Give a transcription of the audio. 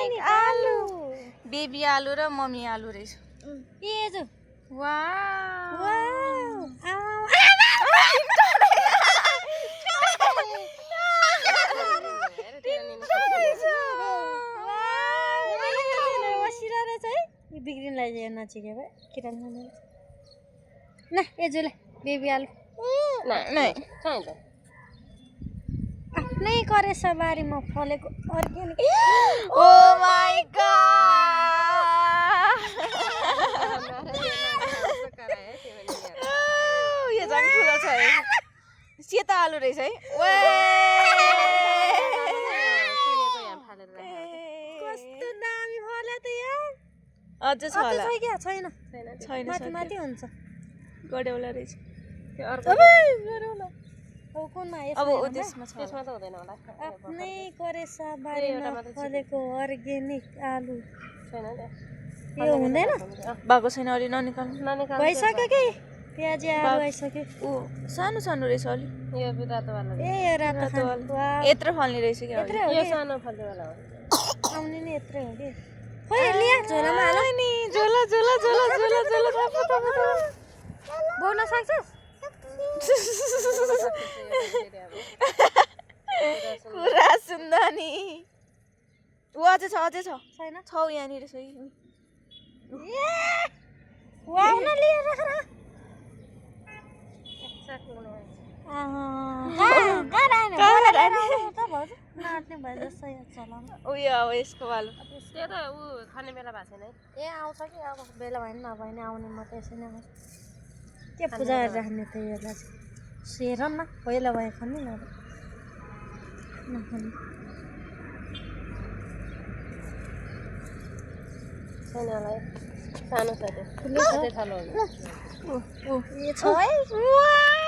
organic आलु baby आलु र मम्मी आलु रहेछ ए जो वाउ बिग्रिन लाग्यो नचिके भए किरा खाने न एजुले बेबी आलु आफ्नै करेछ बारीमा फलेको अर्ग्यानिक ओ माय गॉड यो झन् ठुलो छ है सेता आलु रहेछ है कस्तो दामी फल्यो त यहाँ अझ छ होला छैन छैन माथि हुन्छ गडेउला रहेछ त्यो अर्को गडेउला अब कुनमा अब त्यसमा छ त्यसमा त हुँदैन होला आफ्नै करेसा बारीमा फलेको अर्ग्यानिक आलु छैन यो हुँदैन भएको छैन अलि ननिकाल्नु भइसक्यो कि प्याजी आलु आइसक्यो ऊ सानो सानो रहेछ अलि यो रातो वाला ए रातो वाला यत्रो फल्ने रहेछ कि यो सानो फल्ने वाला हो आउने नि यत्रै हो कि खोइ लिया झोलामा हाल नि झोला झोला झोला झोला झोला बोल्न सक्छस् कुरा सुन्दा नि ऊ अझै छ छैन छौ यहाँनिर छ वाउन लिएर राख उयो अब यसको वालो त्यो त ऊ खाने बेला भएको छैन ए आउँछ कि अब बेला भएन नभएन आउने मात्रै छैन के पूजा गरेर राख्ने त यसलाई चाहिँ हेर न पहिला भए खाने नखाने छैन होला सानो छ त्यो ठुलो छ त्यो ए छ है